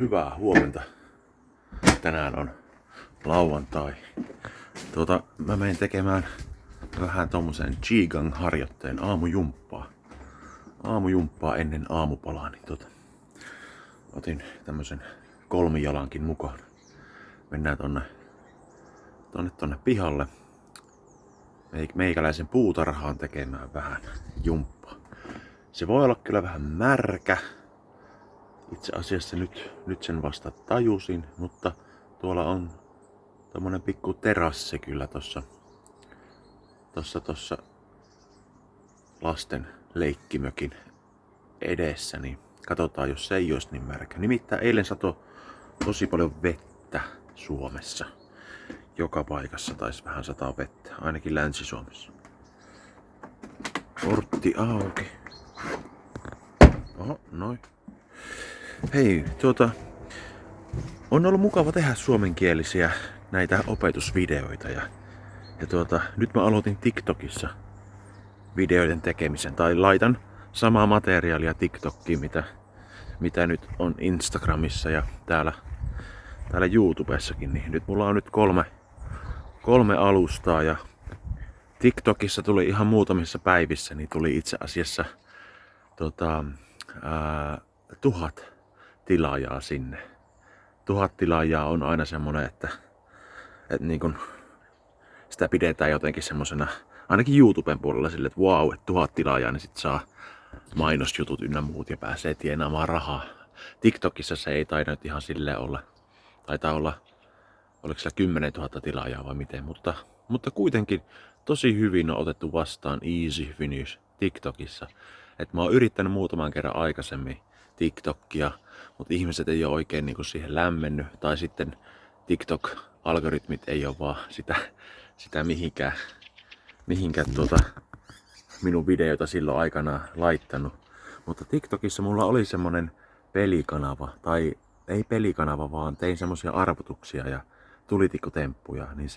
Hyvää huomenta. Tänään on lauantai. Mä menen tekemään vähän tommosen Qigong-harjoitteen aamujumppaa ennen aamupalaa. Otin tämmösen kolmijalankin mukaan. Mennään tonne pihalle meikäläisen puutarhaan tekemään vähän jumppaa. Se voi olla kyllä vähän märkä. Itse asiassa nyt sen vasta tajusin, mutta tuolla on tommonen pikku terassi kyllä tossa lasten leikkimökin edessä, niin katsotaan jos se ei olisi niin märkä. Nimittäin eilen satoi tosi paljon vettä Suomessa. Joka paikassa taisi vähän sataa vettä, ainakin Länsi-Suomessa. Portti auki. Oho, noin. Hei, on ollut mukava tehdä suomenkielisiä näitä opetusvideoita ja nyt mä aloitin TikTokissa videoiden tekemisen tai laitan samaa materiaalia TikTokkiin mitä nyt on Instagramissa ja täällä YouTubessakin, niin nyt mulla on nyt kolme alustaa ja TikTokissa tuli ihan muutamissa päivissä, niin tuli itse asiassa 1000 tilaajaa sinne. 1000 tilaajaa on aina semmonen, että niin kun sitä pidetään jotenkin semmosena, ainakin YouTuben puolella sille, että wow, että 1000 tilaajaa, niin sit saa mainosjutut ynnä muut ja pääsee tienaamaan rahaa. TikTokissa se ei taida nyt ihan silleen olla. Taitaa olla, oliko siellä 10 000 tilaajaa vai miten, mutta kuitenkin tosi hyvin on otettu vastaan Easy Finish TikTokissa. Et mä oon yrittänyt muutaman kerran aikaisemmin TikTokia, mutta ihmiset ei ole oikein niinku siihen lämmennyt. Tai sitten TikTok-algoritmit ei ole vaan sitä mihinkään minun videoita silloin aikana laittanut. Mutta TikTokissa mulla oli semmonen pelikanava, tai ei pelikanava, vaan tein semmosia arvotuksia ja tulitikkutemppuja. Niin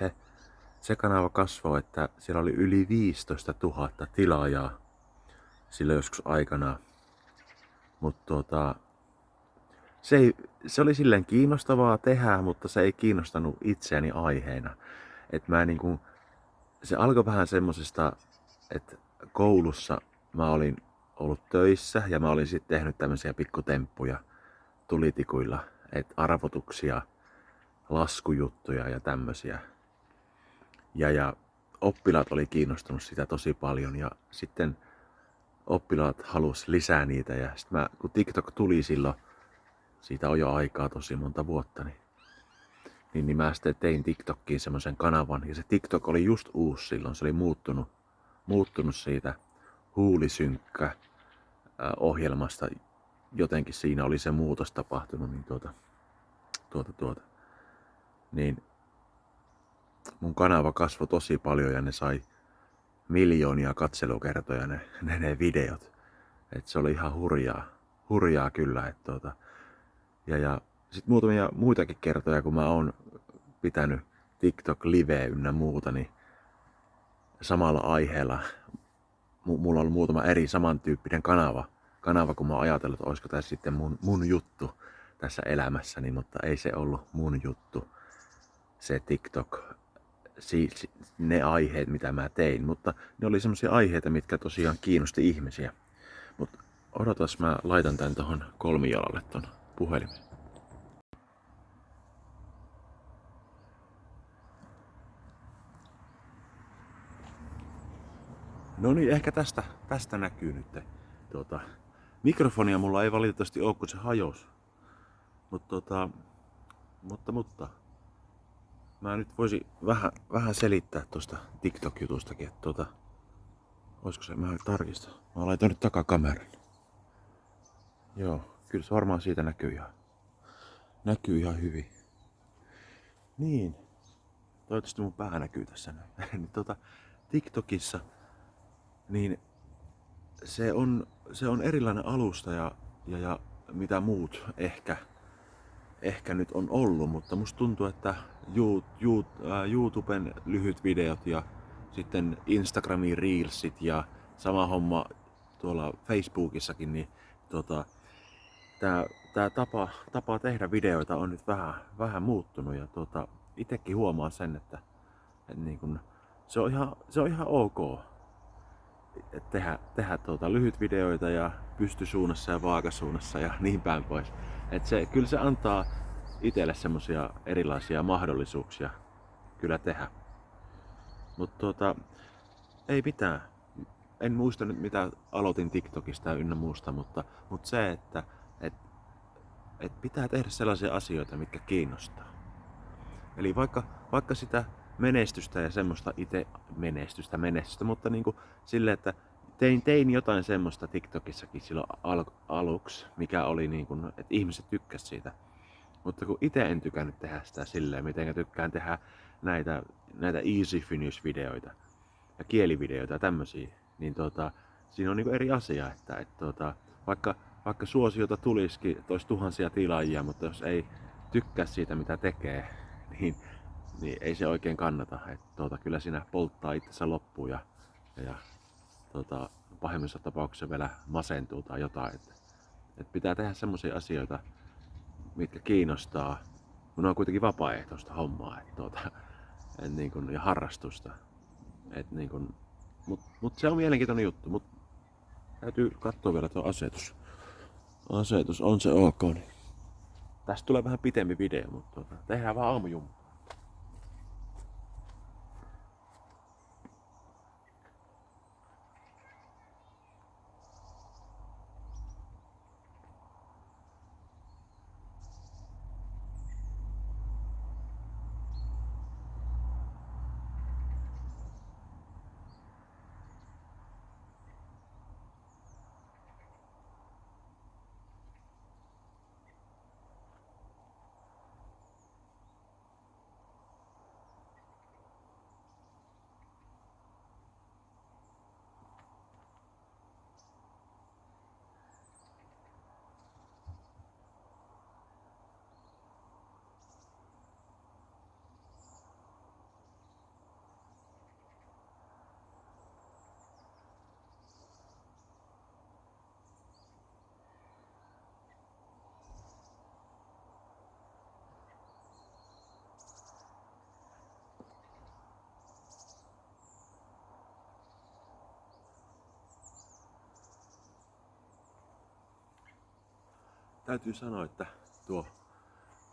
se kanava kasvoi, että siellä oli yli 15 000 tilaajaa silloin joskus aikanaan. Mutta se oli silleen kiinnostavaa tehdä, mutta se ei kiinnostanut itseäni aiheena. Et se alkoi vähän semmosesta, että koulussa mä olin ollut töissä ja mä olin sitten tehnyt tämmöisiä pikkutemppuja tulitikuilla, että arvotuksia, laskujuttuja ja tämmösiä. Ja oppilaat oli kiinnostunut sitä tosi paljon ja sitten oppilaat halusi lisää niitä ja sitten kun TikTok tuli silloin, siitä on jo aikaa tosi monta vuotta, niin mä sitten tein TikTokkiin semmoisen kanavan ja se TikTok oli just uusi silloin, se oli muuttunut siitä huulisynkkä ohjelmasta, jotenkin siinä oli se muutos tapahtunut, niin mun kanava kasvoi tosi paljon ja ne sai miljoonia katselukertoja ne videot. Et se oli ihan hurjaa kyllä. Ja sit muutamia muitakin kertoja, kun mä oon pitänyt TikTok-liveä ynnä muuta, niin samalla aiheella mulla on ollut muutama eri samantyyppinen kanava, kun mä oon ajatellut, että olisiko tässä sitten mun juttu tässä elämässäni, mutta ei se ollut mun juttu, se TikTok. Ne aiheet, mitä mä tein, mutta ne oli semmosia aiheita, mitkä tosiaan kiinnosti ihmisiä. Mutta odotas, mä laitan tän tohon kolmijalalle ton puhelimen. No niin, ehkä tästä näkyy nyt. Mikrofonia mulla ei valitettavasti oo, kun se hajosi. Mutta mä nyt voisin vähän selittää tosta TikTok-jutustakin, että olisiko se, mä tarkistan. Mä laitoin nyt takakameran. Joo, kyllä se varmaan siitä näkyy ihan hyvin. Niin, toivottavasti mun pää näkyy tässä näin. TikTokissa, niin se on erilainen alusta ja mitä muut ehkä nyt on ollut, mutta musta tuntuu, että YouTuben lyhyt videot ja sitten Instagramin reelsit ja sama homma tuolla Facebookissakin, niin tää tää tapa tehdä videoita on nyt vähän muuttunut ja itekin huomaa sen, että niin kun, se on ihan ok et tehdä lyhyt videoita ja pystysuunnassa ja vaakasuunnassa ja niin päin pois. Kyllä se antaa itselle semmosia erilaisia mahdollisuuksia kyllä tehdä. Mutta ei mitään. En muista nyt mitä aloitin TikTokista ynnä muusta, mutta se, että pitää tehdä sellaisia asioita, mitkä kiinnostaa. Eli vaikka sitä menestystä ja semmoista menestystä, mutta niinku silleen, että tein jotain semmoista TikTokissakin silloin aluksi, mikä oli niinku, että ihmiset tykkäs siitä. Mutta kun itse en tykännyt tehdä sitä silleen, miten tykkään tehdä näitä easy finish videoita ja kielivideoita ja tämmösiä, niin siinä on niinku eri asia, että vaikka suosiota tulisikin, että olisi tuhansia tilaajia, mutta jos ei tykkää siitä mitä tekee, niin ei se oikein kannata. Kyllä siinä polttaa itsensä loppuun ja pahimmissa tapauksissa vielä masentuu tai jotain. Pitää tehdä semmoisia asioita, mitkä kiinnostaa, kun on kuitenkin vapaaehtoista hommaa niin kun, ja harrastusta. Mut se on mielenkiintoinen juttu, mut täytyy katsoa vielä tuo asetus. Asetus on se ok. Niin. Tästä tulee vähän pitempi video, mutta tehdään vaan aamujumppaa. Täytyy sanoa, että tuo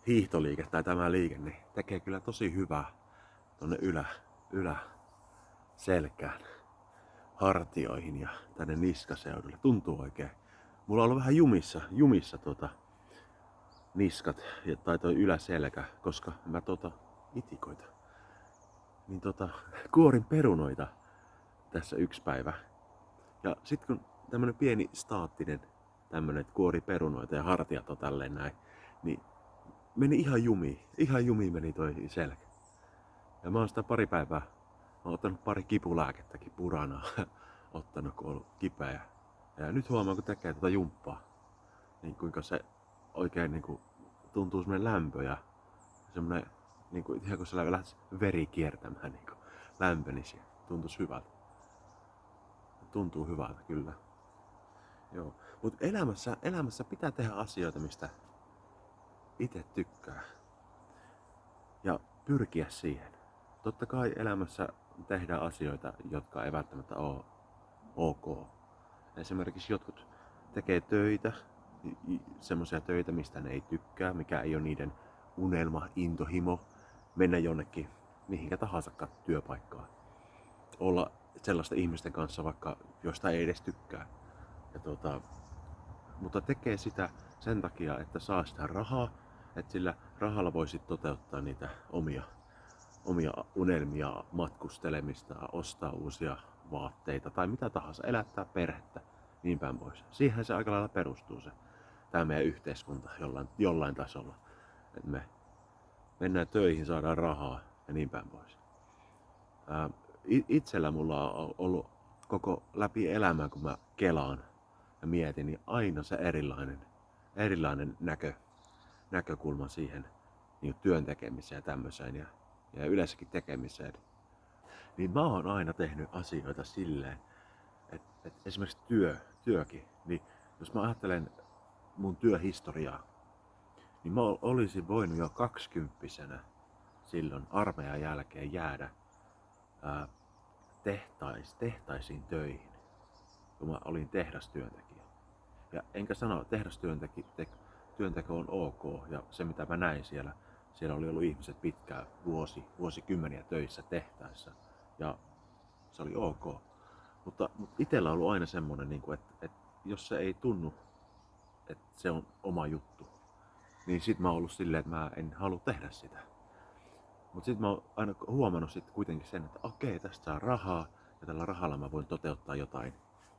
hiihtoliike tai tämä liike niin tekee kyllä tosi hyvää tonne ylä selkään, hartioihin ja tänne niskaseudulle. Tuntuu oikein. Mulla on ollut vähän jumissa niskat tai toi yläselkä, koska mä itikoita. Niin kuorin perunoita tässä yksi päivä. Ja sit kun tämmönen pieni staattinen tämmönen, että kuori perunoita ja hartiat on tälleen näin, niin meni ihan jumiin meni toi selkä. Ja mä oon sitä pari päivää, mä oon ottanut pari kipulääkettäkin, Puranaa, ottanut kun on ollut kipeä. Ja nyt huomaan kun tekee tätä jumppaa, niin kuinka se oikein niinku tuntuu semmonen lämpö ja semmonen niinku ihan kun se lähtis veri kiertämään niinku lämpenisi ja tuntuis hyvältä. Tuntuu hyvältä kyllä. Joo. Mut elämässä pitää tehdä asioita, mistä itse tykkää. Ja pyrkiä siihen. Totta kai elämässä tehdään asioita, jotka ei välttämättä ole ok. Esimerkiksi jotkut tekee töitä, semmoisia töitä, mistä ne ei tykkää, mikä ei ole niiden unelma, intohimo, mennä jonnekin mihinkä tahansa työpaikkaan. Olla sellaisten ihmisten kanssa, vaikka josta ei edes tykkää. Ja mutta tekee sitä sen takia, että saa sitä rahaa, että sillä rahalla voisi toteuttaa niitä omia unelmia, matkustelemista, ostaa uusia vaatteita tai mitä tahansa, elättää perhettä, niin päin pois. Siihen se aika lailla perustuu tämä meidän yhteiskunta jollain tasolla. Että me mennään töihin, saadaan rahaa ja niin päin pois. Itsellä mulla on ollut koko läpi elämää, kun mä kelaan ja mietin, niin aina se erilainen näkökulma siihen niin työn tekemiseen ja tämmöiseen ja yleensäkin tekemiseen. Niin mä oon aina tehnyt asioita silleen, että esimerkiksi työkin, niin jos mä ajattelen mun työhistoriaa, niin mä olisin voinut jo 20-vuotiaana silloin armeijan jälkeen jäädä tehtaisiin töihin, kun mä olin tehdastyöntekijä. Ja enkä sano, että tehdastyönteko on ok, ja se mitä mä näin siellä oli ollut ihmiset pitkään vuosikymmeniä töissä tehtaissa, ja se oli ok. Mutta itsellä on ollut aina semmonen, että jos se ei tunnu, että se on oma juttu, niin sit mä oon ollut silleen, että mä en halua tehdä sitä. Mutta sitten mä oon aina huomannut sit kuitenkin sen, että okei, tästä saa rahaa ja tällä rahalla mä voin toteuttaa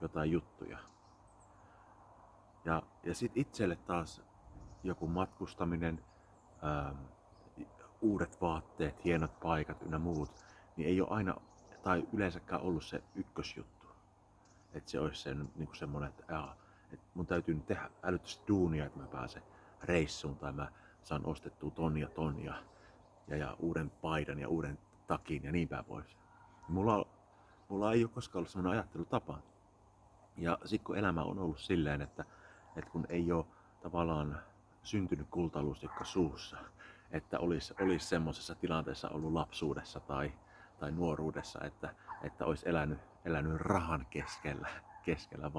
jotain juttuja. Ja sitten itselle taas joku matkustaminen, uudet vaatteet, hienot paikat ynnä muut, niin ei ole aina tai yleensäkään ollut se ykkösjuttu. Että se olisi niinku semmoinen, että mun täytyy nyt tehdä älyttömästi duunia, että mä pääsen reissuun tai mä saan ostettua tonnia ja uuden paidan ja uuden takin ja niin päin pois. Mulla ei ole koskaan ollut semmoinen ajattelutapa. Ja sit kun elämä on ollut silleen, että kun ei ole tavallaan syntynyt kultalusikka suussa, että olisi semmoisessa tilanteessa ollut lapsuudessa tai nuoruudessa, että olisi elänyt rahan keskellä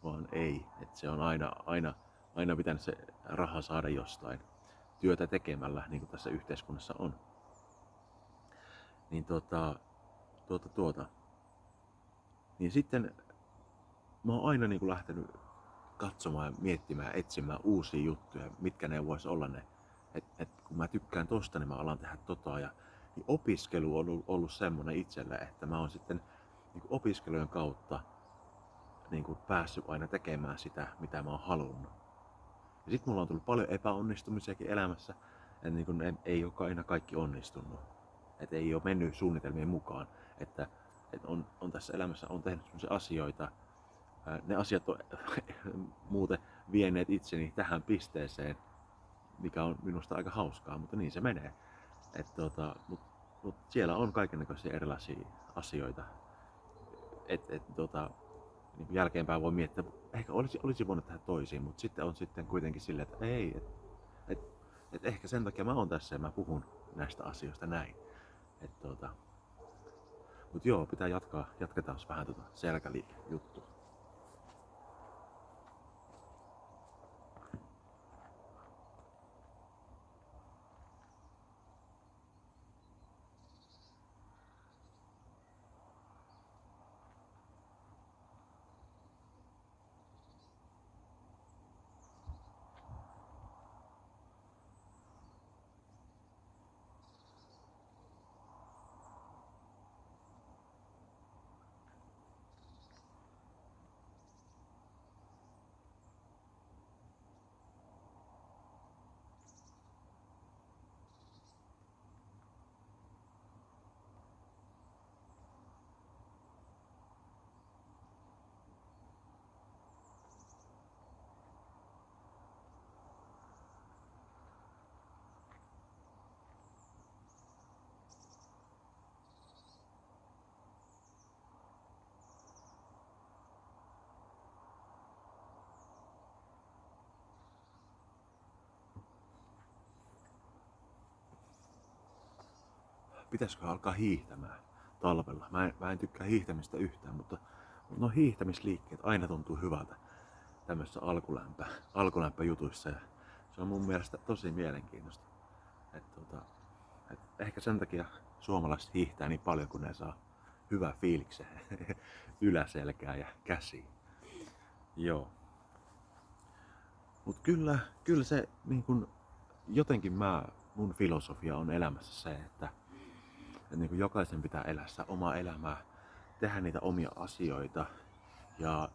vaan ei. Että se on aina pitänyt se raha saada jostain työtä tekemällä, niin kuin tässä yhteiskunnassa on. Niin niin sitten mä oon aina niin kuin lähtenyt katsomaan ja miettimään, etsimään uusia juttuja, mitkä ne vois olla ne. Et kun mä tykkään tosta, niin mä alan tehdä ja niin opiskelu on ollut semmonen itselle, että mä oon sitten niin kuin opiskelujen kautta niin kuin päässyt aina tekemään sitä, mitä mä oon halunnut. Ja sit mulla on tullut paljon epäonnistumisiakin elämässä, että niin kuin ei ole aina kaikki onnistunut. Että ei ole mennyt suunnitelmien mukaan, että on tässä elämässä on tehnyt sellaisia asioita, ne asiat on muuten vieneet itseni tähän pisteeseen, mikä on minusta aika hauskaa, mutta niin se menee. Mut siellä on kaikennäköisiä erilaisia asioita. Niin jälkeenpäin voi miettiä, että ehkä olisi voinut tehdä toisin, mutta sitten on sitten kuitenkin silleen, että ei, että ehkä sen takia mä oon tässä ja mä puhun näistä asioista näin. Mut joo, pitää jatketaan vähän selkäliikejuttua. Pitäisikö alkaa hiihtämään talvella? Mä en tykkää hiihtämistä yhtään, mutta no hiihtämisliikkeet aina tuntuu hyvältä tämmöisissä alkulämpöjutuissa ja se on mun mielestä tosi mielenkiintoista. Et ehkä sen takia suomalaiset hiihtää niin paljon, kun ne saa hyvää fiiliksen yläselkää ja käsiin. Joo. Mut kyllä se niin kun, jotenkin mun filosofia on elämässä se, että niin kuin jokaisen pitää elää sitä omaa elämää, tehdä niitä omia asioita ja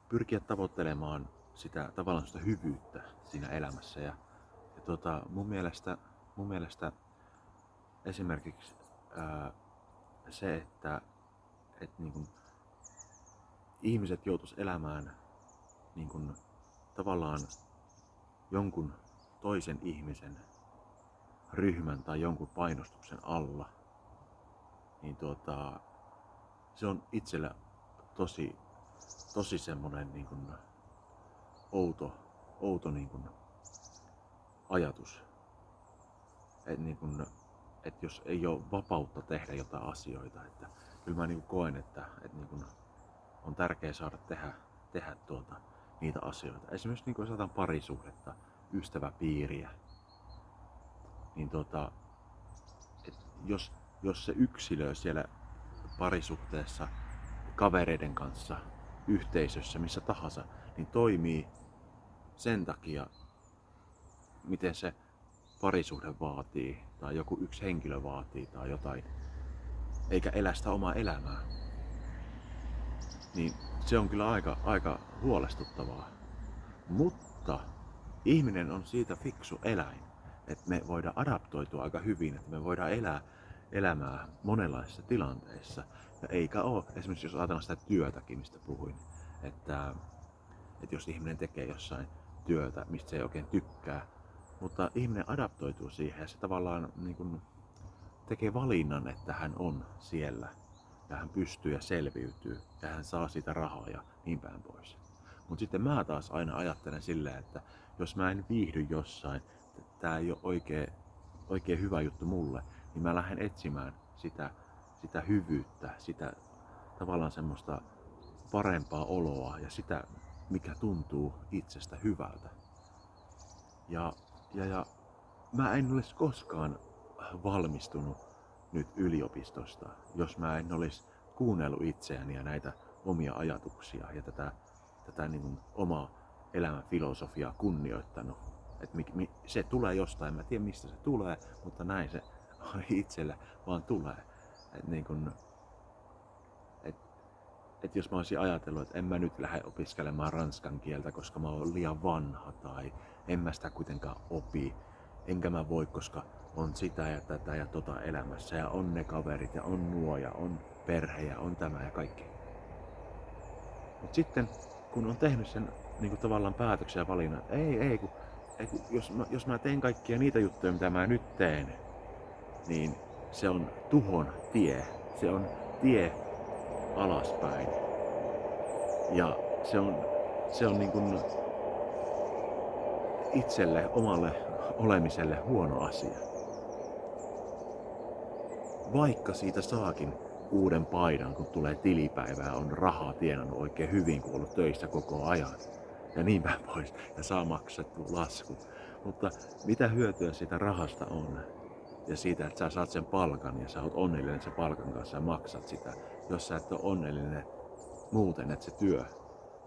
pyrkiä tavoittelemaan sitä tavallaan sitä hyvyyttä siinä elämässä. Ja mun mielestä esimerkiksi se, että niin kuin ihmiset joutuis elämään niin kuin tavallaan jonkun toisen ihmisen ryhmän tai jonkun painostuksen alla, niin se on itsellä tosi semmonen niin kuin outo niin kuin ajatus. Että niin et jos ei ole vapautta tehdä jotain asioita, että kyllä mä niin koen, että niin kuin on tärkeää saada tehdä niitä asioita. Esimerkiksi niin jos otetaan parisuhdetta, ystäväpiiriä, niin et jos se yksilö siellä parisuhteessa, kavereiden kanssa, yhteisössä, missä tahansa, niin toimii sen takia, miten se parisuhde vaatii, tai joku yksi henkilö vaatii, tai jotain, eikä elä sitä omaa elämää, niin se on kyllä aika huolestuttavaa. Mutta ihminen on siitä fiksu eläin, että me voidaan adaptoitua aika hyvin, että me voidaan elää elämää monenlaisissa tilanteissa. Ja eikä ole, esimerkiksi jos ajatellaan sitä työtäkin, mistä puhuin, että jos ihminen tekee jossain työtä, mistä se ei oikein tykkää, mutta ihminen adaptoituu siihen ja se tavallaan niin kuin tekee valinnan, että hän on siellä ja hän pystyy ja selviytyy ja hän saa siitä rahaa ja niin päin pois. Mutta sitten mä taas aina ajattelen silleen, että jos mä en viihdy jossain, tää ei ole oikein hyvä juttu mulle, niin mä lähden etsimään sitä hyvyyttä, sitä tavallaan semmoista parempaa oloa ja sitä, mikä tuntuu itsestä hyvältä. Ja mä en olisi koskaan valmistunut nyt yliopistosta, jos mä en olisi kuunnellut itseäni ja näitä omia ajatuksia ja tätä niin kuin omaa elämän filosofiaa kunnioittanut. Se tulee jostain, mä en tiedä mistä se tulee, mutta näin se itselle vaan tulee. Et jos mä olisin ajatellut, että en mä nyt lähde opiskelemaan ranskan kieltä, koska mä oon liian vanha tai en mä sitä kuitenkaan opi, enkä mä voi, koska on sitä ja tätä ja tota elämässä ja on ne kaverit ja on nuo ja on perhe ja on tämä ja kaikki. Mut sitten kun on tehnyt sen niin kuin tavallaan päätöksiä ja valinnan, jos mä teen kaikkia niitä juttuja, mitä mä nyt teen, niin se on tuhon tie. Se on tie alaspäin. Ja se on niin kuin itselle, omalle olemiselle huono asia. Vaikka siitä saakin uuden paidan, kun tulee tilipäivää, on rahaa tienannut oikein hyvin, kun on ollut töissä koko ajan. Ja niin päin pois. Ja saa maksettu lasku. Mutta mitä hyötyä siitä rahasta on? Ja siitä, että sä saat sen palkan ja sä oot onnellinen sen palkan kanssa ja maksat sitä. Jos sä et ole onnellinen muuten, että se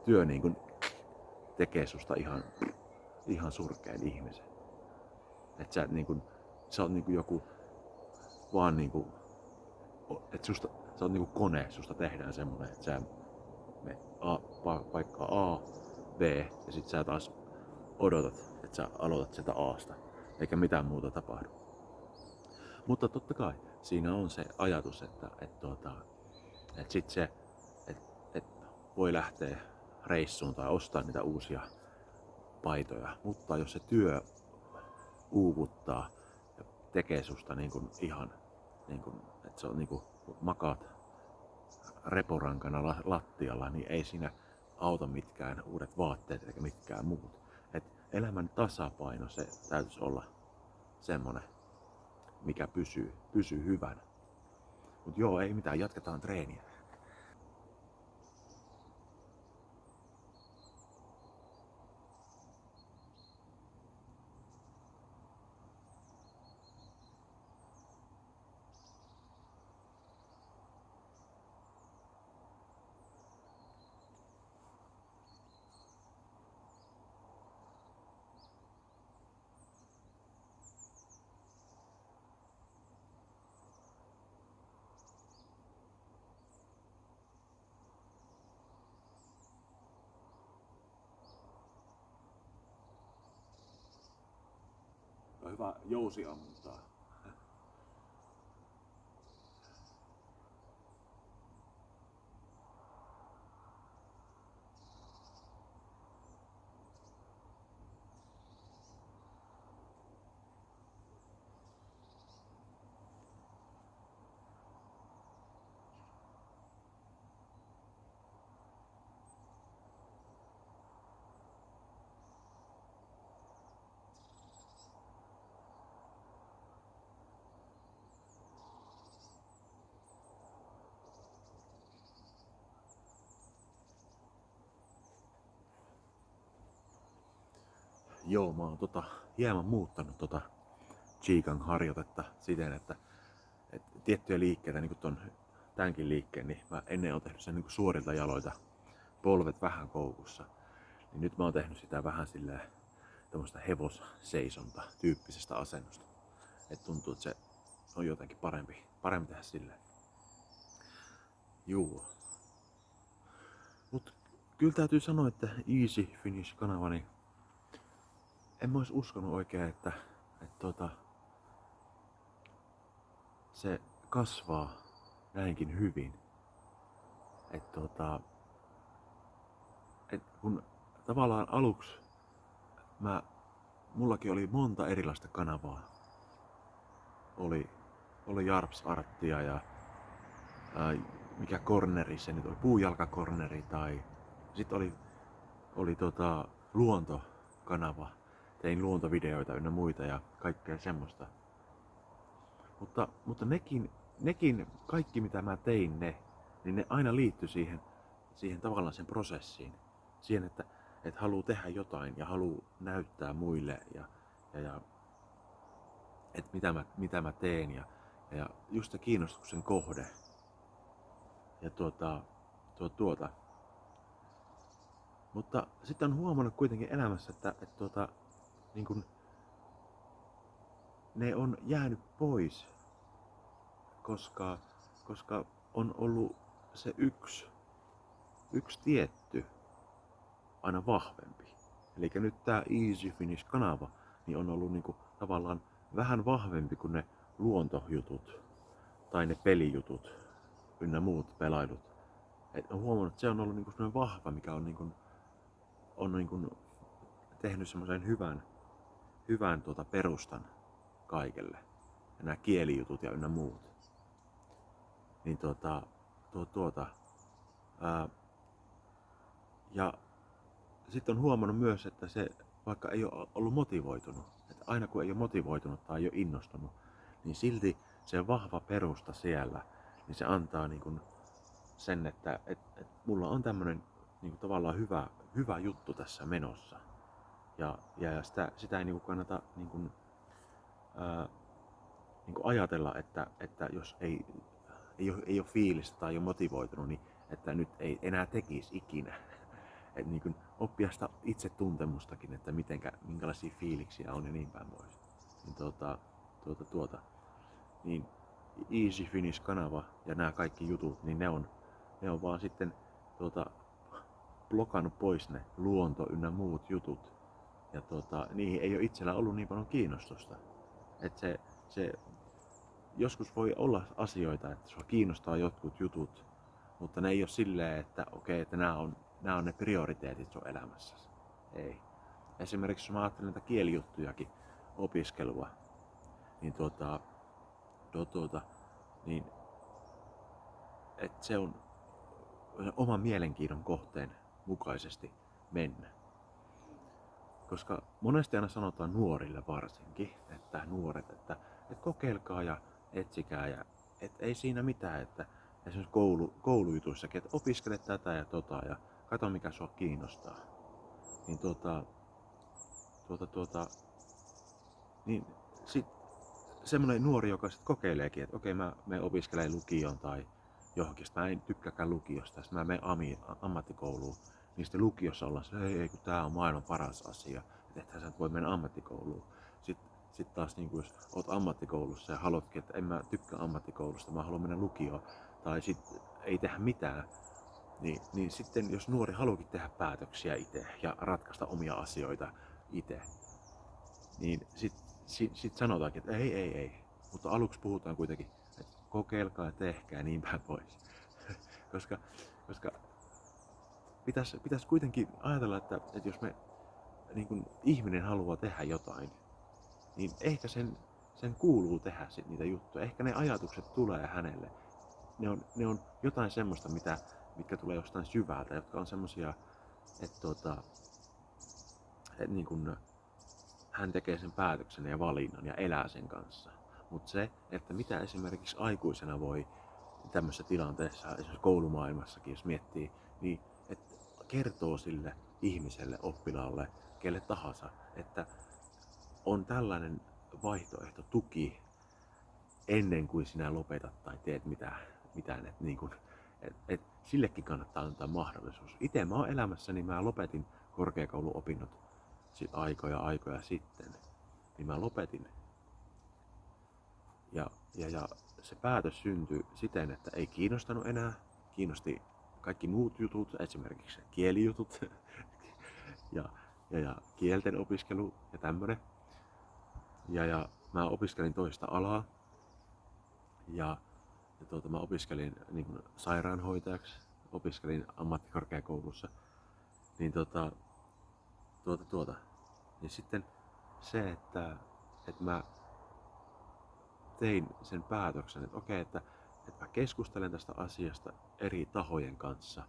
työ niin kuin tekee susta ihan surkean ihmisen. Että sä oot niin kuin joku vaan niin kuin, että sä oot niin kuin kone, susta tehdään semmonen, että sä menet paikkaa A, B ja sit sä taas odotat, että sä aloitat sieltä A:sta, eikä mitään muuta tapahdu. Mutta totta kai siinä on se ajatus, että sit se, että voi lähteä reissuun tai ostaa niitä uusia paitoja, mutta jos se työ uuvuttaa ja tekee susta niin kuin ihan, niin kuin, että se on niin kuin makaat reporankana lattialla, niin ei siinä auta mitkään uudet vaatteet eikä mitkään muut. Et elämän tasapaino, se täytyisi olla semmonen, mikä pysyy hyvänä. Mut joo, ei mitään, jatketaan treeniä. On hyvä jousiammuntaa. Joo, mä oon hieman muuttanut Qigong harjoitetta siten, että tiettyjä liikkeitä, niin kuin tämänkin liikkeen, niin mä ennen oon tehnyt sen niin kuin suorilta jaloilta, polvet vähän koukussa. Niin nyt mä oon tehnyt sitä vähän silleen tämmöistä hevosseisonta tyyppisestä asennosta. Et tuntuu, että se on jotenkin parempi tehdä silleen. Juu. Mut kyllä täytyy sanoa, että Easy Finish-kanava, niin en mä ois uskonut oikein, että se kasvaa näinkin hyvin. Et kun tavallaan aluksi mullakin oli monta erilaista kanavaa. Oli Jarps Arttia ja mikä corneri se nyt oli, puujalkakorneri, tai sitten oli luontokanava. Tein luontovideoita ynnä muita ja kaikkea semmoista. Mutta nekin kaikki mitä mä tein niin ne aina liittyi siihen tavallaan sen prosessiin. Siihen, että haluaa tehdä jotain ja haluaa näyttää muille ja että mitä mä teen ja just se kiinnostuksen kohde. Ja Mutta sitten on huomannut kuitenkin elämässä, että niin kun ne on jäänyt pois, koska on ollut se yksi tietty aina vahvempi. Eli nyt tää Easy Finish-kanava niin on ollut niinku tavallaan vähän vahvempi kuin ne luontojutut tai ne pelijutut ynnä muut pelailut. Et on huomannut, että se on ollut niinku semmoinen vahva, mikä on niinku tehnyt semmoisen hyvän perustan kaikelle. Ja nämä kielijutut ja ynnä muut. Niin ja sitten on huomannut myös, että se vaikka ei ole ollut motivoitunut, että aina kun ei ole motivoitunut tai ei ole innostunut, niin silti se vahva perusta siellä, niin se antaa niin kuin sen, että mulla on tämmönen niin kuin tavallaan hyvä juttu tässä menossa. Ja sitä ei niin kuin kannata niin kuin ajatella, että jos ei ole fiilistä tai ei ole motivoitunut, niin että nyt ei enää tekisi ikinä. Et niin kuin oppia sitä itsetuntemustakin, että minkälaisia fiiliksiä on ja niin päin pois. Niin Easy Finish-kanava ja nämä kaikki jutut, niin ne on vaan sitten blokannut pois ne luonto ynnä muut jutut. Ja niihin ei ole itsellä ollut niin paljon kiinnostusta. Et se joskus voi olla asioita, että sua kiinnostaa jotkut jutut, mutta ne ei ole silleen, että okei, että nämä on ne prioriteetit sun elämässäsi. Ei. Esimerkiksi jos mä ajattelen näitä kielijuttujakin, opiskelua, niin niin että se on oman mielenkiinnon kohteen mukaisesti mennä. Koska monesti aina sanotaan nuorille varsinkin, että nuoret, että kokeilkaa ja etsikää ja ei siinä mitään, että esimerkiksi koulujutuissakin, että opiskele tätä ja ja katso mikä sua kiinnostaa. Niin niin sit semmonen nuori, joka sit kokeileekin, että okei mä menen opiskelemaan lukioon tai johonkin, mä en tykkääkään lukiosta, sitten mä menen ammattikouluun, niin sitten lukiossa ollaan se, ei kun tää on maailman paras asia, että ethän sä voi mennä ammattikouluun. Sitten taas niin jos oot ammattikoulussa ja haluatkin, että en mä tykkää ammattikoulusta, mä haluan mennä lukioon, tai sitten ei tehdä mitään, niin sitten jos nuori haluakin tehdä päätöksiä itse ja ratkaista omia asioita itse, niin sit sanotaankin, että ei. Mutta aluksi puhutaan kuitenkin, että kokeilkaa ja tehkää ja niin päin pois. koska pitäisi kuitenkin ajatella, että jos me niin kun ihminen haluaa tehdä jotain, niin ehkä sen kuuluu tehdä sit niitä juttuja. Ehkä ne ajatukset tulee hänelle. Ne on jotain semmoista, mitkä tulee jostain syvältä, jotka on semmosia, että niin kun hän tekee sen päätöksen ja valinnan ja elää sen kanssa. Mutta se, että mitä esimerkiksi aikuisena voi tämmöisessä tilanteessa, esimerkiksi koulumaailmassakin, jos miettii, niin että kertoo sille ihmiselle, oppilaalle kelle tahansa, että on tällainen vaihtoehto tuki ennen kuin sinä lopetat tai teet mitään. Sillekin kannattaa antaa mahdollisuus. Itse mä oon elämässäni, mä lopetin korkeakouluopinnot aikoja sitten. Niin mä lopetin. Ja se päätös syntyi siten, että ei kiinnostanut enää. Kiinnosti kaikki muut jutut, esimerkiksi kielijutut ja kielten opiskelu ja tämmönen. Ja mä opiskelin toista alaa. Ja mä opiskelin niin kuin sairaanhoitajaksi, opiskelin ammattikorkeakoulussa. Niin niin sitten se, että mä tein sen päätöksen, että okei, että mä keskustelen tästä asiasta eri tahojen kanssa,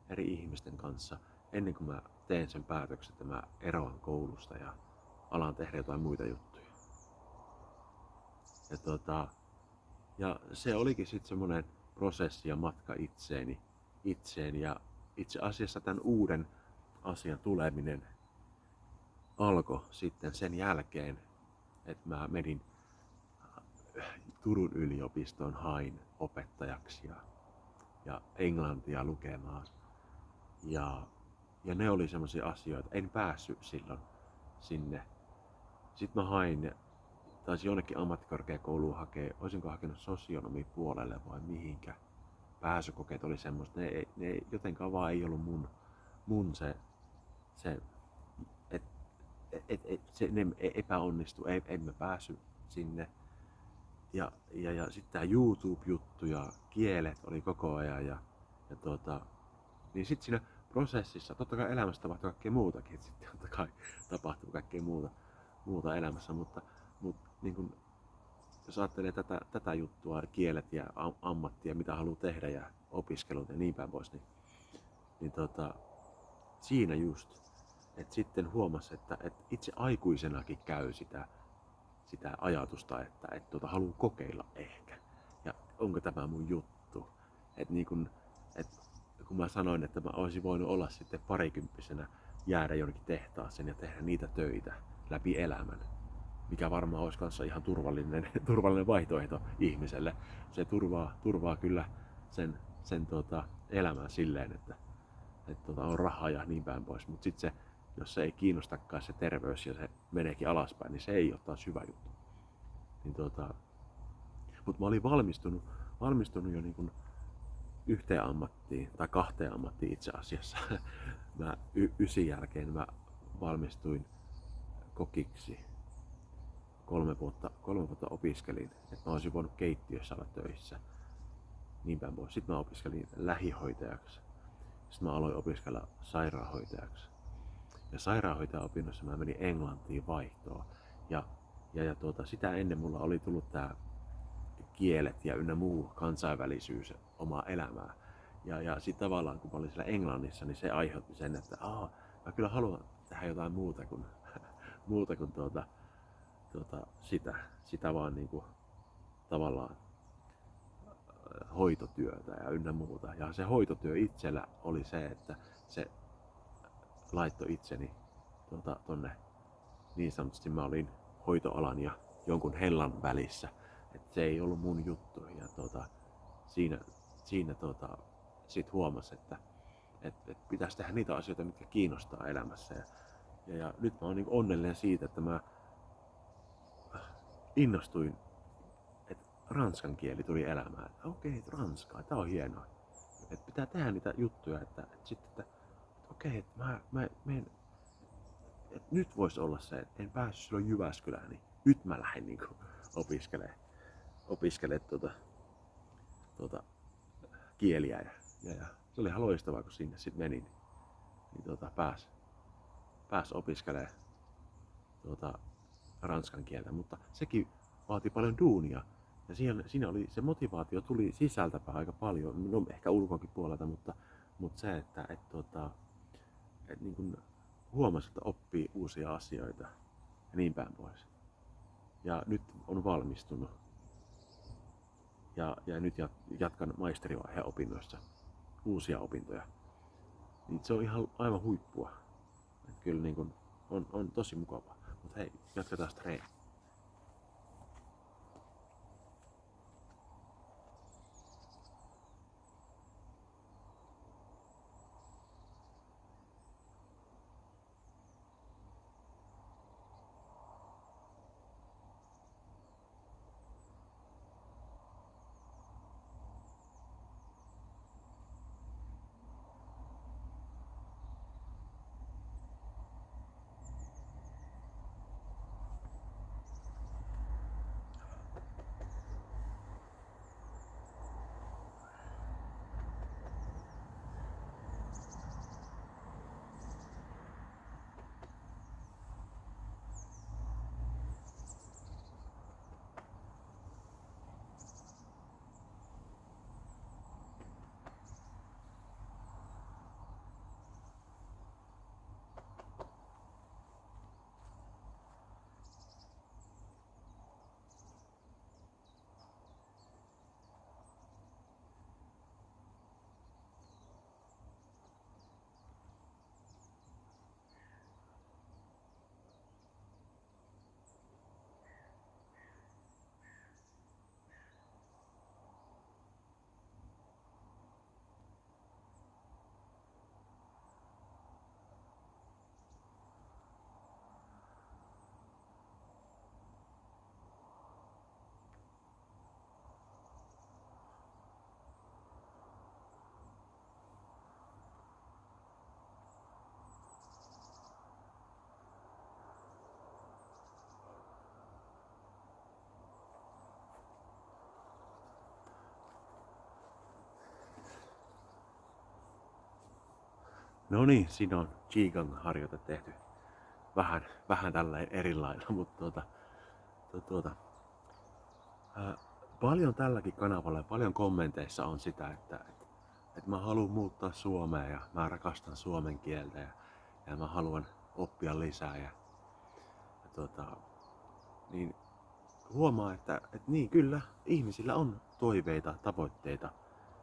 eri ihmisten kanssa, ennen kuin mä teen sen päätöksen, että mä eroan koulusta ja alan tehdä jotain muita juttuja. Ja se olikin sitten semmoinen prosessi ja matka itseen ja itse asiassa tämän uuden asian tuleminen alkoi sitten sen jälkeen, että mä menin Turun yliopistoon, hain opettajaksi ja englantia lukemaan. Ja ne oli semmoisia asioita, en päässyt silloin sinne. Sitten mä hain, taisi jonnekin ammattikorkeakouluun hakea, olisinko hakenut sosionomipuolelle vai mihinkä. Pääsykokeet oli semmoista, ne jotenkaan vaan ei ollut mun ne epäonnistu, en mä päässyt sinne. Ja sitten tää YouTube-juttu ja kielet oli koko ajan niin sitten siinä prosessissa, totta kai elämässä tapahtuu kaikkea muutakin, sitten totta kai tapahtuu kaikkea muuta elämässä, mutta niin kun, jos ajattelee tätä juttua, kielet ja ammattia, mitä haluaa tehdä ja opiskelut ja niin päin pois, niin siinä just, että sitten huomasi, että itse aikuisenakin käy sitä ajatusta, että haluan kokeilla ehkä. Ja onko tämä mun juttu? Kun mä sanoin, että mä olisin voinut olla sitten parikymppisenä, jäädä jonnekin tehtaaseen ja tehdä niitä töitä läpi elämän, mikä varmaan olisi kanssa ihan turvallinen vaihtoehto ihmiselle. Se turvaa kyllä sen elämän silleen, että on rahaa ja niin päin pois. Mutta sitten se, jos se ei kiinnostakaan se terveys ja se meneekin alaspäin, niin se ei ole taas hyvä juttu. Mutta mä olin valmistunut jo niin kuin yhteen ammattiin tai kahteen ammattiin itse asiassa. Mä ysin jälkeen mä valmistuin kokiksi. 3 vuotta opiskelin, että mä olisin voinut keittiössä olla töissä. Niin päin pois. Sitten mä opiskelin lähihoitajaksi. Sitten mä aloin opiskella sairaanhoitajaksi. Ja sairaanhoitajaopinnossa mä menin Englantiin vaihtoon. Ja sitä ennen mulla oli tullut tää kielet ja ynnä muu kansainvälisyys omaa elämää. Ja sit tavallaan kun mä olin siellä Englannissa, niin se aiheutti sen, että mä kyllä haluan tehdä jotain muuta kuin sitä vaan niinku tavallaan hoitotyötä ja ynnä muuta. Ja se hoitotyö itsellä oli se, että se laittoi itseni tonne, niin sanotusti mä olin hoitoalan ja jonkun hellan välissä. Et se ei ollut mun juttu ja siinä sit huomasi, että pitäisi tehdä niitä asioita, mitkä kiinnostaa elämässä. Ja nyt mä oon niin onnellinen siitä, että mä innostuin, että ranskan kieli tuli elämään. Okei, ranskaa, tää on hienoa. Että pitää tehdä niitä juttuja, että mä menen, että nyt voisi olla se, että en päässyt silloin Jyväskylään, niin nyt mä lähden niin opiskelemaan kieliä ja se oli ihan loistavaa, kun sinne sitten menin, niin pääs opiskelemaan ranskan kieltä, mutta sekin vaati paljon duunia ja siinä oli se motivaatio tuli sisältäpäin aika paljon, no ehkä ulkoakin puolelta, mutta se, että niin kuin huomasi, että oppii uusia asioita ja niin päin pois. Ja nyt on valmistunut. Ja nyt jatkan maisterivaiheen opinnoissa uusia opintoja. Niin se on ihan aivan huippua. Et kyllä niin kun on tosi mukavaa. Mutta hei, jatketaan treeniä. No niin, siinä on Qigong-harjoite tehty vähän tällä eri lailla, mutta paljon tälläkin kanavalla ja paljon kommenteissa on sitä, että mä haluan muuttaa Suomeen ja mä rakastan suomen kieltä ja mä haluan oppia lisää niin huomaa, että niin kyllä ihmisillä on toiveita, tavoitteita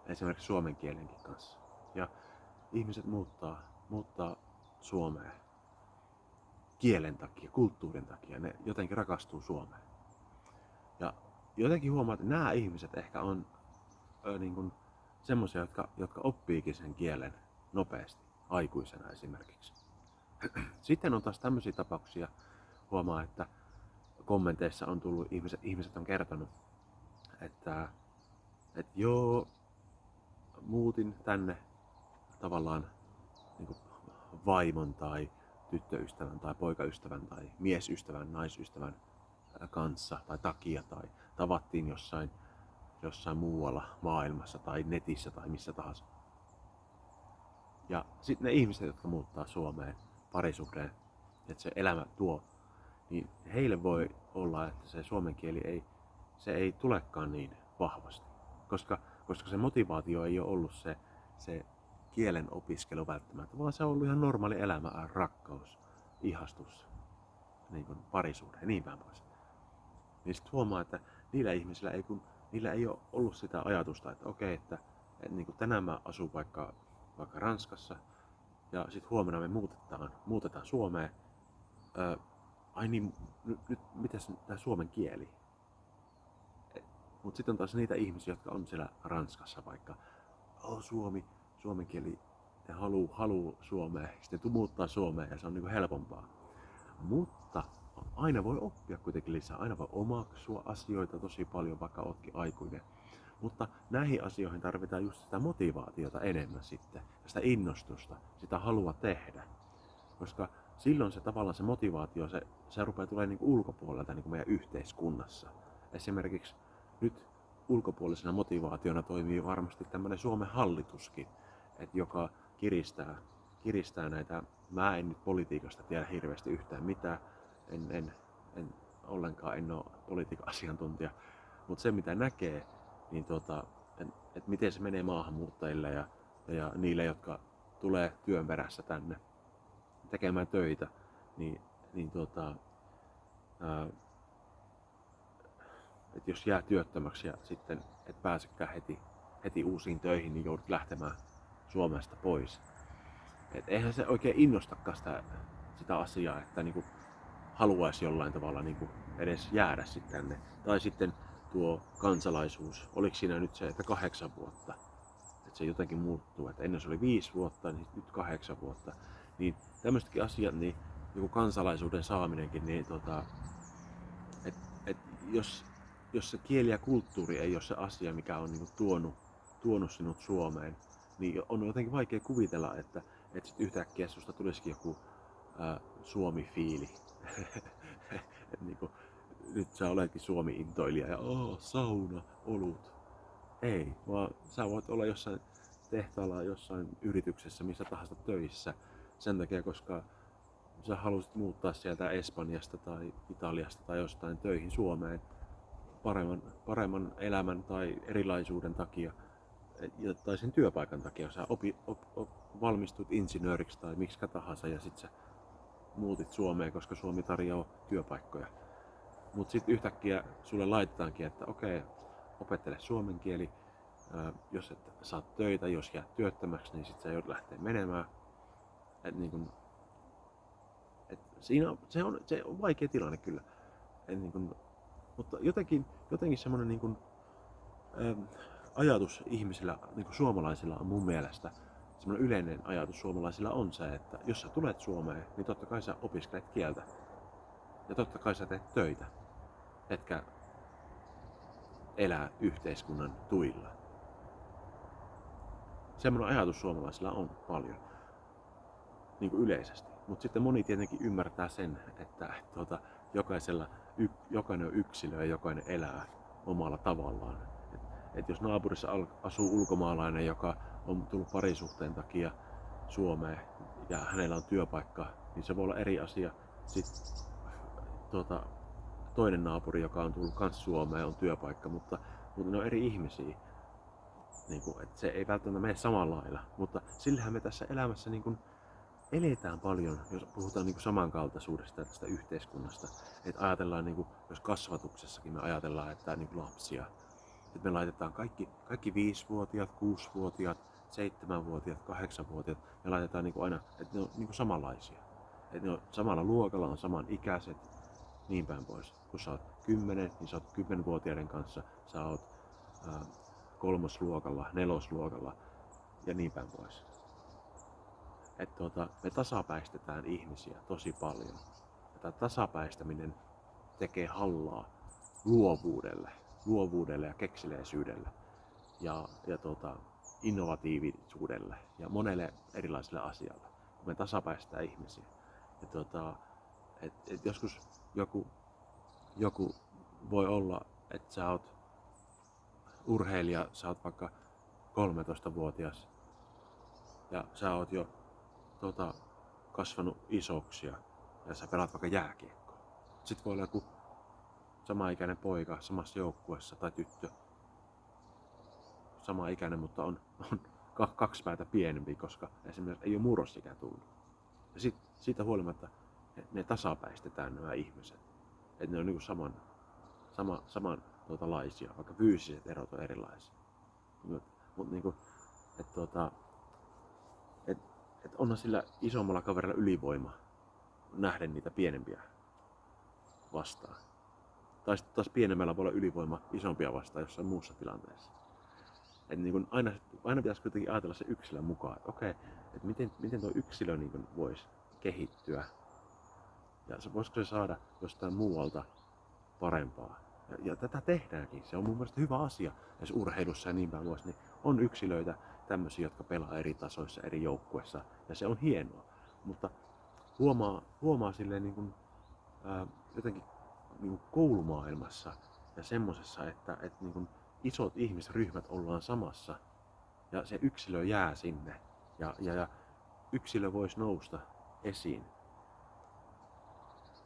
esimerkiksi suomen kielenkin kanssa. Ja ihmiset muuttaa Suomeen kielen takia, kulttuurin takia. Ne jotenkin rakastuu Suomeen. Ja jotenkin huomaa, että nämä ihmiset ehkä on niin kuin semmoisia, jotka oppiikin sen kielen nopeasti, aikuisena esimerkiksi. Sitten on taas tämmöisiä tapauksia, huomaa, että kommenteissa on tullut, ihmiset on kertonut, että joo, muutin tänne tavallaan niin kuin vaimon tai tyttöystävän tai poikaystävän tai miesystävän, naisystävän kanssa tai takia tai tavattiin jossain muualla maailmassa tai netissä tai missä tahansa. Ja sitten ne ihmiset, jotka muuttaa Suomeen parisuhteen, että se elämä tuo, niin heille voi olla, että se suomen kieli ei tulekaan niin vahvasti. Koska se motivaatio ei ole ollut se kielen opiskelu välttämättä, vaan se on ollut ihan normaali elämä, rakkaus, ihastus, niin kuin parisuhde ja niin päin pois. Niin sitten huomaa, että niillä ihmisillä niillä ei ole ollut sitä ajatusta, että okei, että niin kuin tänään mä asun vaikka Ranskassa ja sitten huomenna me muutetaan Suomeen. Ai niin, nyt mitäs tää suomen kieli? Mutta sitten on taas niitä ihmisiä, jotka on siellä Ranskassa vaikka, suomen kieli, ja haluu Suomeen, sitten muuttaa Suomeen ja se on niinku helpompaa. Mutta aina voi oppia kuitenkin lisää, aina voi omaksua asioita tosi paljon, vaikka ootkin aikuinen. Mutta näihin asioihin tarvitaan just sitä motivaatiota enemmän sitten, sitä innostusta, sitä halua tehdä. Koska silloin se tavallaan se motivaatio, se rupeaa tulemaan niinku ulkopuolelta niinku meidän yhteiskunnassa. Esimerkiksi nyt ulkopuolisena motivaationa toimii varmasti tämmöinen Suomen hallituskin, joka kiristää näitä. Mä en nyt politiikasta tiedä hirveästi yhtään mitään, en ollenkaan, en ole politiikan asiantuntija, mutta se mitä näkee, niin että miten se menee maahanmuuttajille ja niille, jotka tulee työn perässä tänne tekemään töitä, että jos jää työttömäksi ja sitten et pääsekään heti uusiin töihin, niin joudut lähtemään Suomesta pois. Et eihän se oikein innostakaan sitä asiaa, että niin kuin haluaisi jollain tavalla niin kuin edes jäädä sitten tänne. Tai sitten tuo kansalaisuus, oliko siinä nyt se, että 8 vuotta, että se jotenkin muuttuu, että ennen se oli 5 vuotta, niin nyt 8 vuotta. Niin tämmöistäkin asiat, niin joku kansalaisuuden saaminenkin, niin et jos se kieli ja kulttuuri ei ole se asia, mikä on niin kuin tuonut sinut Suomeen, niin on jotenkin vaikea kuvitella, että sit yhtäkkiä susta tulisikin joku Suomi-fiili. Et niin kuin, nyt sä oletkin Suomi-intoilija ja sauna, olut. Ei, vaan sä voit olla jossain tehtaalla, jossain yrityksessä, missä tahansa töissä sen takia, koska sä halusit muuttaa sieltä Espanjasta tai Italiasta tai jostain töihin Suomeen paremman elämän tai erilaisuuden takia tai sen työpaikan takia. Sä valmistut insinööriksi tai miksi tahansa ja sit sä muutit Suomeen, koska Suomi tarjoaa työpaikkoja. Mut sit yhtäkkiä sulle laitetaankin, että okei, opettele suomen kieli. Jos et saa töitä, jos jäät työttömäksi, niin sit sä joudut lähteä menemään. Et niin kun, se on vaikea tilanne kyllä. Niin kun, mutta jotenkin semmoinen niin kun, ajatus ihmisillä, niin kun suomalaisilla on mun mielestä, semmoinen yleinen ajatus suomalaisilla on se, että jos sä tulet Suomeen, niin totta kai sä opiskelet kieltä. Ja totta kai sä teet töitä, etkä elää yhteiskunnan tuilla. Semmoinen ajatus suomalaisilla on paljon, niin kuin yleisesti. Mutta sitten moni tietenkin ymmärtää sen, että jokainen on yksilö ja jokainen elää omalla tavallaan. Et jos naapurissa asuu ulkomaalainen, joka on tullut parisuhteen takia Suomeen ja hänellä on työpaikka, niin se voi olla eri asia. Sitten toinen naapuri, joka on tullut kans Suomeen, on työpaikka, mutta ne on eri ihmisiä. Niin kuin, että se ei välttämättä mene samalla lailla, mutta sillähän me tässä elämässä niin kuin eletään paljon, jos puhutaan niin kuin samankaltaisuudesta tästä yhteiskunnasta. Että ajatellaan, niin kuin, jos kasvatuksessakin me ajatellaan, että niin kuin lapsia, että me laitetaan kaikki 5-vuotiaat, 6-vuotiaat, 7-vuotiaat, 8-vuotiaat, ja laitetaan niin kuin aina, että ne on niin kuin samanlaisia. Että ne on samalla luokalla, on samanikäiset, niin päin pois. Kun sä oot 10, niin sä oot 10-vuotiaiden kanssa, sä oot 3. luokalla, 4. luokalla ja niin päin pois. Me tasapäistetään ihmisiä tosi paljon. Ja tämä tasapäistäminen tekee hallaa luovuudelle ja kekseliäisyydelle ja innovatiivisuudelle ja monelle erilaiselle asialle. Me tasapäistetään ihmisiä. Et joskus joku voi olla, että sä oot urheilija, sä oot vaikka 13-vuotias ja sä oot jo kasvanut isoksi ja sä pelaat vaikka jääkiekkoa. Sitten voi olla joku samaikäinen poika samassa joukkueessa tai tyttö samaikäinen, mutta on 2 päätä pienempi, koska esimerkiksi ei ole murrosikä tullut. Ja siitä huolimatta ne tasapäistetään nämä ihmiset. Että ne on niinku samanlaisia, vaikka fyysiset erot on erilaisia. Mutta niinku, että onhan sillä isommalla kaverilla ylivoima nähden niitä pienempiä vastaan. Tai sitten taas pienemmällä voi olla ylivoima isompia vastaan jossain muussa tilanteessa. Et niin kun aina pitäisi kuitenkin ajatella se yksilön mukaan, että okei, että miten tuo yksilö niin voisi kehittyä. Ja voisiko se saada jostain muualta parempaa. Ja tätä tehdäänkin. Se on mun mielestä hyvä asia. Jos urheilussa ja niin päin pois, niin on yksilöitä tämmöisiä, jotka pelaa eri tasoissa, eri joukkueissa. Ja se on hienoa. Mutta huomaa silleen niin kuin, jotenkin niin kuin koulumaailmassa ja semmosessa, että niin kuin isot ihmisryhmät ollaan samassa. Ja se yksilö jää sinne. Ja yksilö voisi nousta esiin,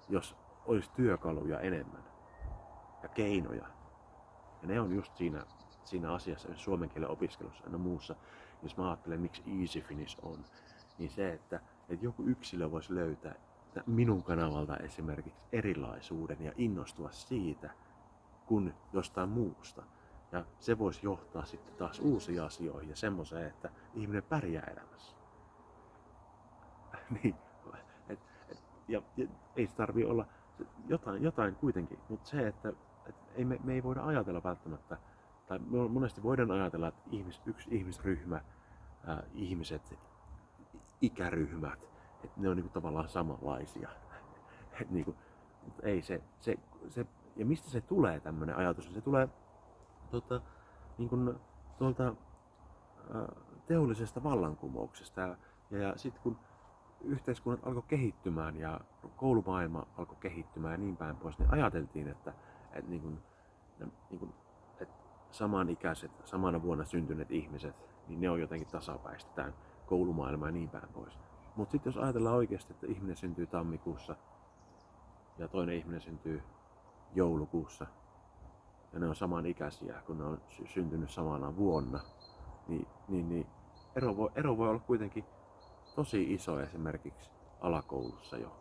jos olisi työkaluja enemmän ja keinoja. Ja ne on just siinä asiassa, suomen kielen opiskelussa ja muussa, jos mä ajattelen, miksi Easy Finnish on, niin se, että joku yksilö voisi löytää minun kanavalta esimerkiksi erilaisuuden ja innostua siitä kuin jostain muusta. Ja se voisi johtaa sitten taas uusiin asioihin ja semmoiseen, että ihminen pärjää elämässä. Niin, ja ei se tarvii olla jotain kuitenkin, mutta se, että ei me ei voida ajatella välttämättä, tai monesti voidaan ajatella, että yksi ihmisryhmä, ihmiset, ikäryhmät, että ne on niinku tavallaan samanlaisia. Et niinku, ei ja mistä se tulee tämmönen ajatus? Se tulee niin tuolta teollisesta vallankumouksesta ja sitten kun yhteiskunnat alkoi kehittymään ja koulumaailma alkoi kehittymään ja niin päin pois, niin ajateltiin, että samanikäiset, samana vuonna syntyneet ihmiset, niin ne on jotenkin tasapäistetään koulumaailma ja niin päin pois. Mutta sitten jos ajatellaan oikeasti, että ihminen syntyy tammikuussa ja toinen ihminen syntyy joulukuussa ja ne on samanikäisiä, kun ne on syntynyt samana vuonna, niin ero voi olla kuitenkin tosi iso esimerkiksi alakoulussa jo.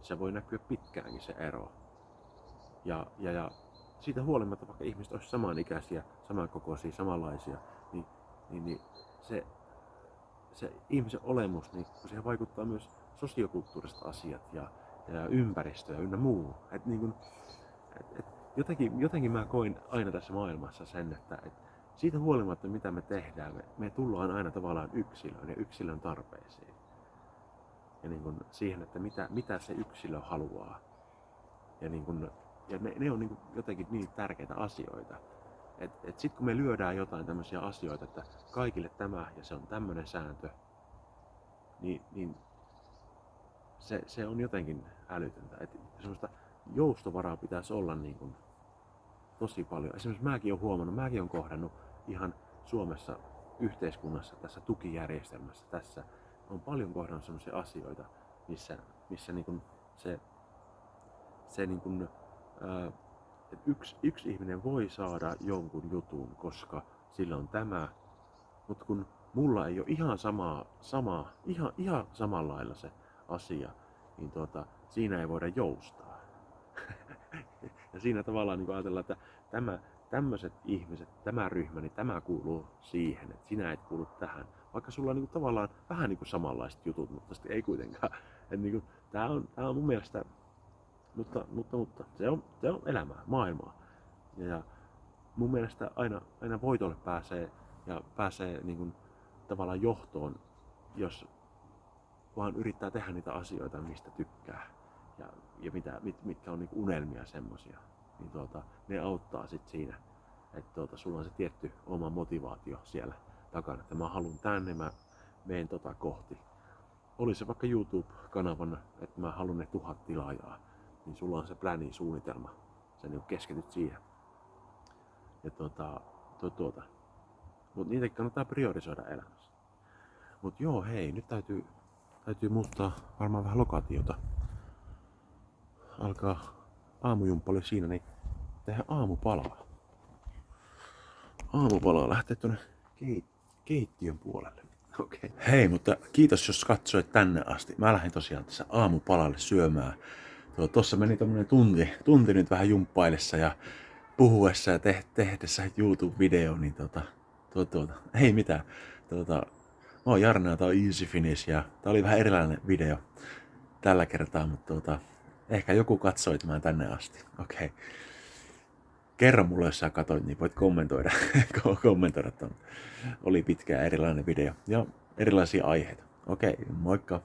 Se voi näkyä pitkäänkin se ero. Ja siitä huolimatta, vaikka ihmiset olisi samanikäisiä, samankokoisia, samanlaisia, niin se ihmisen olemus, niin siihen vaikuttaa myös sosiokulttuuriset asiat ja ympäristö ja ynnä muu. Jotenkin mä koin aina tässä maailmassa sen, että siitä huolimatta mitä me tehdään, me tullaan aina tavallaan yksilöön ja yksilön tarpeisiin. Ja siihen, että mitä se yksilö haluaa. Ja ne on jotenkin niin tärkeitä asioita. Et sit kun me lyödään jotain tämmöisiä asioita, että kaikille tämä ja se on tämmöinen sääntö, niin se on jotenkin älytöntä. Et semmoista joustovaraa pitäisi olla tosi paljon. Esimerkiksi mäkin olen kohdannut ihan Suomessa yhteiskunnassa, tässä tukijärjestelmässä, tässä on paljon kohdannut semmoisia asioita, missä yksi ihminen voi saada jonkun jutun, koska sillä on tämä, mutta kun mulla ei ole ihan samalla lailla se asia, niin siinä ei voida joustaa. Ja siinä tavallaan ajatellaan, että tämmöiset ihmiset, tämä ryhmä, niin tämä kuuluu siihen, että sinä et kuulu tähän. Vaikka sulla on tavallaan vähän samanlaiset jutut, mutta sitten ei kuitenkaan. Tää on mun mielestä, mutta se on elämää, maailmaa. Ja mun mielestä aina voitolle pääsee tavallaan johtoon, jos vaan yrittää tehdä niitä asioita, mistä tykkää. Ja mitkä on unelmia semmosia, niin ne auttaa sit siinä, että sulla on se tietty oma motivaatio siellä takana, että mä haluan tänne, mä meen kohti. Oli se vaikka YouTube-kanavana, että mä haluan ne 1000 tilaajaa, niin sulla on se pläni, suunnitelma, sä keskityt siihen. Ja mut niitäkin kannattaa priorisoida elämässä. Mut joo, hei, nyt täytyy muuttaa varmaan vähän lokaatiota. Alkaa aamujumppa oli siinä, niin tehdään aamupalaa. Aamupalaa lähtee tuonne keittiön puolelle. Okay. Hei, mutta kiitos jos katsoit tänne asti. Mä lähdin tosiaan tässä aamupalalle syömään. Tossa meni tommonen tunti nyt vähän jumppailessa ja puhuessa ja tehdessä YouTube-video, niin ei mitään. Mä oon Jarno ja tää on Easy Finish ja tää oli vähän erilainen video tällä kertaa, mutta ehkä joku katsoi tämän tänne asti. Okei. Kerro mulle, jos sä katsoit, niin voit kommentoida. Kommentoida. Oli pitkä erilainen video ja erilaisia aiheita. Okei, moikka!